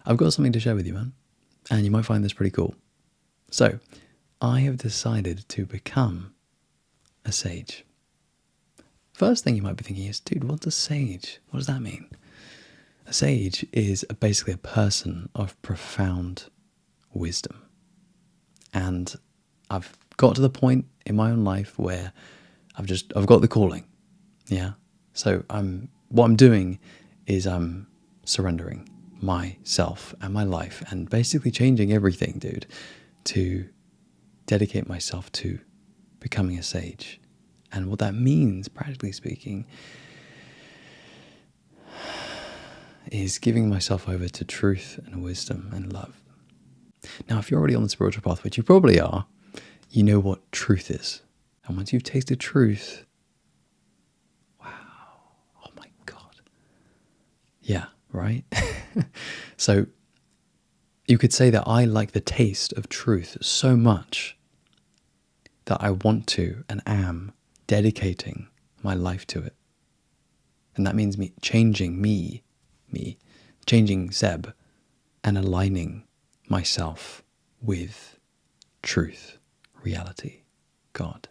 I've got something to share with you, man, and you might find this pretty cool. So, I have decided to become a sage. First thing you might be thinking is, dude, what's a sage? What does that mean? A sage is basically a person of profound wisdom. And I've got to the point in my own life where I've got the calling. Yeah. So what I'm doing is I'm surrendering myself and my life and basically changing everything, dude, to dedicate myself to becoming a sage. And what that means, practically speaking, is giving myself over to truth and wisdom and love. Now, if you're already on the spiritual path, which you probably are, you know what truth is. And once you've tasted truth, wow, oh my God. Yeah, right? So you could say that I like the taste of truth so much that I want to and am dedicating my life to it. And that means changing Seb, and aligning myself with truth, reality, God.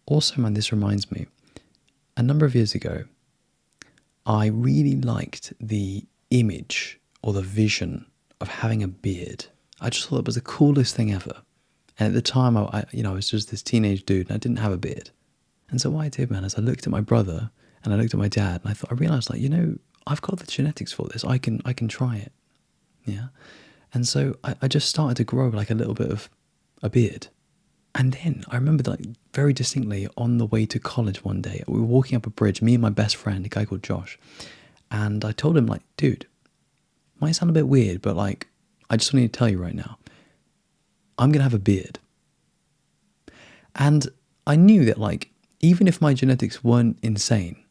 Also, man, this reminds me, a number of years ago, I really liked the image or the vision of having a beard. I just thought it was the coolest thing ever. And at the time, I was just this teenage dude and I didn't have a beard. And so what I did, man, is I looked at my brother and I looked at my dad and I realized, like, I've got the genetics for this. I can try it. Yeah. And so I just started to grow like a little bit of a beard. And then I remember, like, very distinctly on the way to college one day, we were walking up a bridge, me and my best friend, a guy called Josh. And I told him, like, dude, might sound a bit weird, but like, I just want to tell you right now, I'm going to have a beard. And I knew that, like, even if my genetics weren't insane,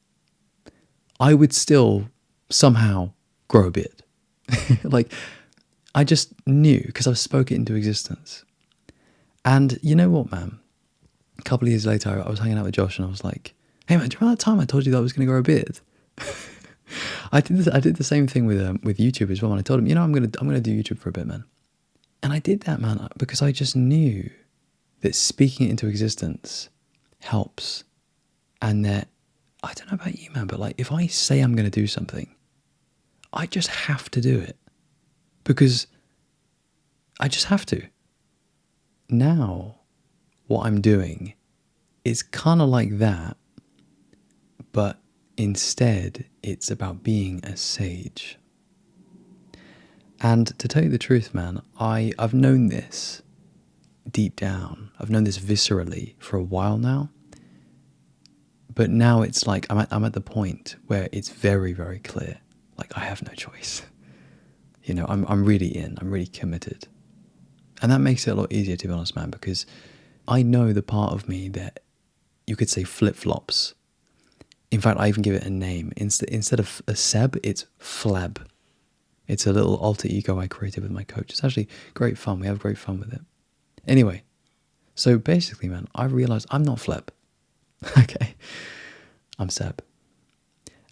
I would still somehow grow a beard. Like, I just knew because I've spoke it into existence. And you know what, man? A couple of years later, I was hanging out with Josh and I was like, hey, man, do you remember that time I told you that I was going to grow a beard? I did the same thing with YouTube as well. And I told him, I'm going to do YouTube for a bit, man. And I did that, man, because I just knew that speaking it into existence helps. And that, I don't know about you, man, but like, if I say I'm going to do something, I just have to do it. Because I just have to. Now, what I'm doing is kind of like that, but instead it's about being a sage. And to tell you the truth, man, I've known this deep down. I've known this viscerally for a while now. But now it's like I'm at the point where it's very, very clear. Like, I have no choice. I'm really in. I'm really committed. And that makes it a lot easier, to be honest, man, because I know the part of me that you could say flip-flops. In fact, I even give it a name. Instead of a Seb, it's Flab. It's a little alter ego I created with my coach. It's actually great fun. We have great fun with it. Anyway, so basically, man, I realized I'm not Fleb. Okay, I'm Seb.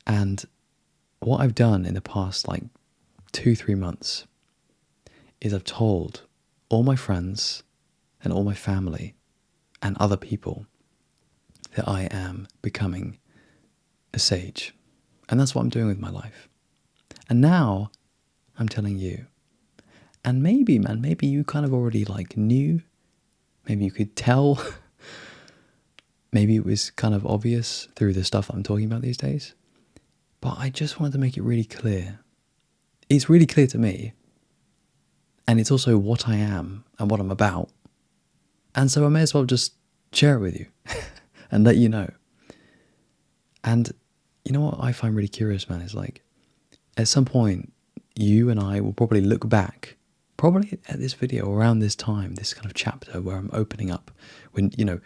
And what I've done in the past, like, 2-3 months is I've told all my friends and all my family and other people that I am becoming a sage. And that's what I'm doing with my life. And now I'm telling you. And maybe, man, maybe you kind of already like knew. Maybe you could tell. Maybe it was kind of obvious through the stuff I'm talking about these days. But I just wanted to make it really clear. It's really clear to me. And it's also what I am and what I'm about. And so I may as well just share it with you and let you know. And you know what I find really curious, man, is like, at some point, you and I will probably look back, probably at this video around this time, this kind of chapter where I'm opening up, when, we're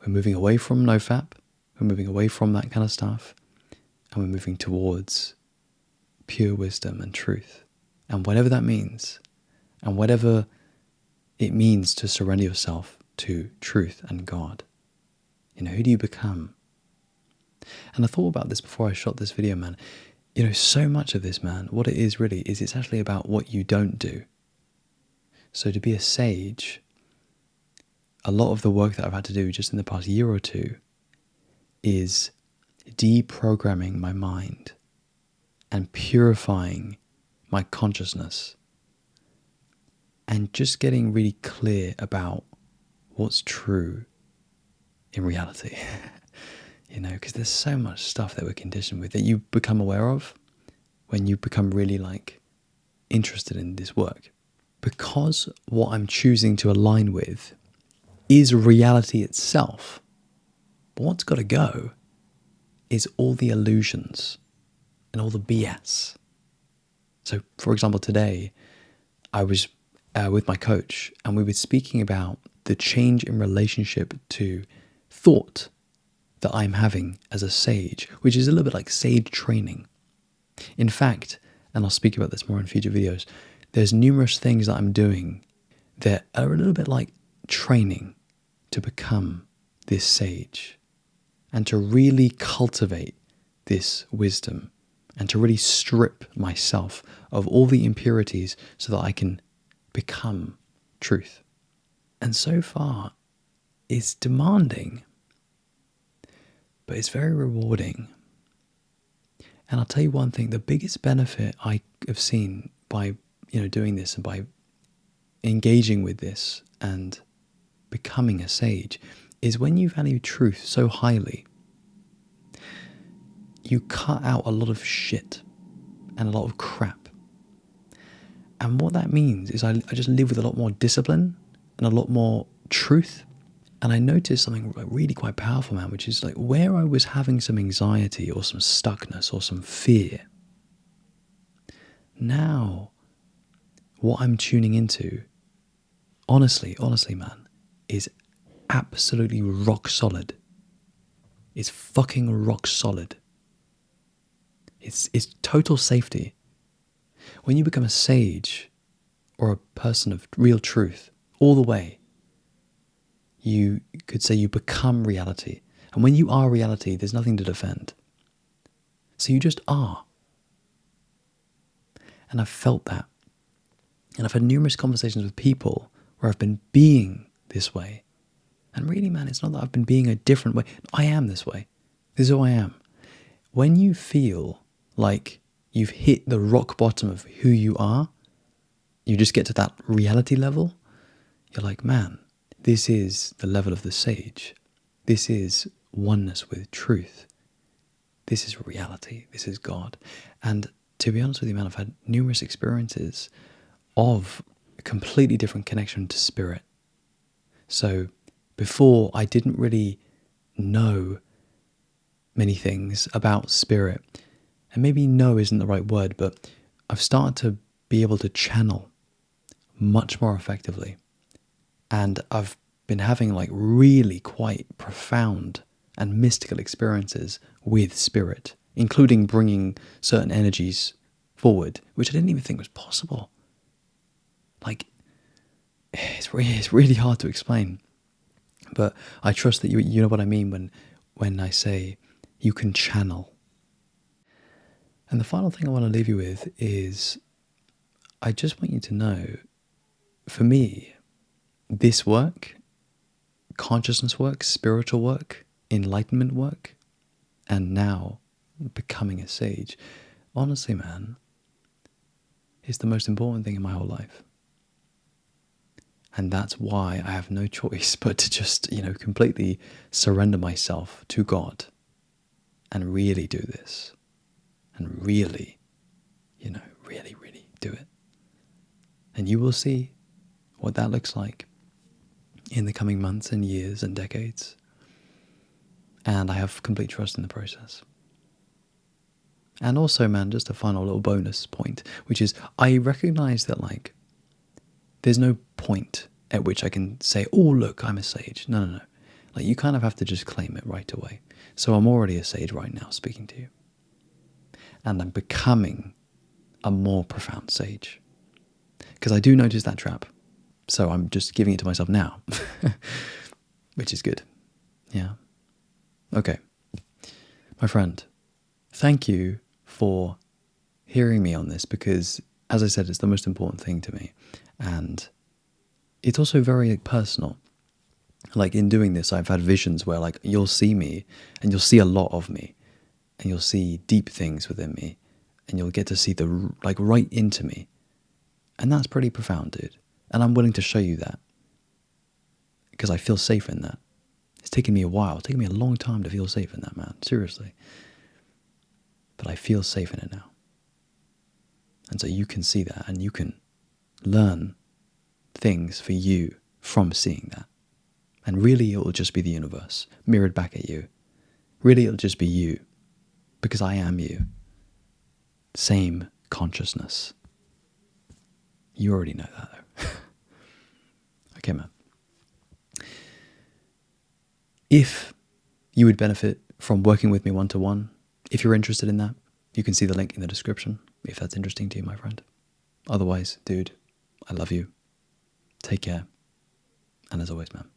moving away from nofap, we're moving away from that kind of stuff, and we're moving towards pure wisdom and truth. And whatever that means, and whatever it means to surrender yourself to truth and God, who do you become? And I thought about this before I shot this video, man. so much of this, man, what it is really is it's actually about what you don't do. So to be a sage, a lot of the work that I've had to do just in the past year or two is deprogramming my mind and purifying my consciousness and just getting really clear about what's true in reality. Because there's so much stuff that we're conditioned with that you become aware of when you become really interested in this work. Because what I'm choosing to align with is reality itself, but what's got to go is all the illusions and all the BS. So, for example, today I was with my coach and we were speaking about the change in relationship to thought that I'm having as a sage, which is a little bit like sage training. In fact, and I'll speak about this more in future videos, there's numerous things that I'm doing that are a little bit like training to become this sage and to really cultivate this wisdom and to really strip myself of all the impurities so that I can become truth. And so far, it's demanding, but it's very rewarding. And I'll tell you one thing, the biggest benefit I have seen by doing this and by engaging with this and becoming a sage is when you value truth so highly, you cut out a lot of shit and a lot of crap. And what that means is I just live with a lot more discipline and a lot more truth. And I noticed something really quite powerful, man, which is where I was having some anxiety or some stuckness or some fear. Now, what I'm tuning into, honestly, man, is absolutely rock solid. It's fucking rock solid. It's total safety. When you become a sage or a person of real truth, all the way, you could say you become reality. And when you are reality, there's nothing to defend. So you just are. And I've felt that. And I've had numerous conversations with people where I've been being this way. And really, man, it's not that I've been being a different way. I am this way. This is who I am. When you feel like you've hit the rock bottom of who you are, you just get to that reality level, you're like, man, this is the level of the sage. This is oneness with truth. This is reality. This is God. And to be honest with you, man, I've had numerous experiences of a completely different connection to spirit. So before, I didn't really know many things about spirit. And maybe know isn't the right word, but I've started to be able to channel much more effectively. And I've been having really quite profound and mystical experiences with spirit, including bringing certain energies forward, which I didn't even think was possible. It's really hard to explain. But I trust that you know what I mean when I say you can channel. And the final thing I want to leave you with is I just want you to know, for me, this work, consciousness work, spiritual work, enlightenment work, and now becoming a sage, honestly, man, is the most important thing in my whole life. And that's why I have no choice but to just, completely surrender myself to God and really do this. And really, really do it. And you will see what that looks like in the coming months and years and decades. And I have complete trust in the process. And also, man, just a final little bonus point, which is I recognize that there's no point at which I can say, oh, look, I'm a sage. No. You kind of have to just claim it right away. So I'm already a sage right now speaking to you. And I'm becoming a more profound sage. Because I do notice that trap. So I'm just giving it to myself now. Which is good. Yeah. Okay. My friend, thank you for hearing me on this because, as I said, it's the most important thing to me. And it's also very personal. Like in doing this, I've had visions where like you'll see me and you'll see a lot of me and you'll see deep things within me and you'll get to see the like right into me. And that's pretty profound, dude. And I'm willing to show you that because I feel safe in that. It's taken me a while. It's taken me a long time to feel safe in that, man. Seriously. But I feel safe in it now. And so you can see that and you can learn things for you from seeing that. And really it will just be the universe mirrored back at you. Really it'll just be you. Because I am you. Same consciousness. You already know that though. Okay, man. If you would benefit from working with me one-to-one, if you're interested in that, you can see the link in the description if that's interesting to you, my friend. Otherwise, dude, I love you. Take care. And as always, man,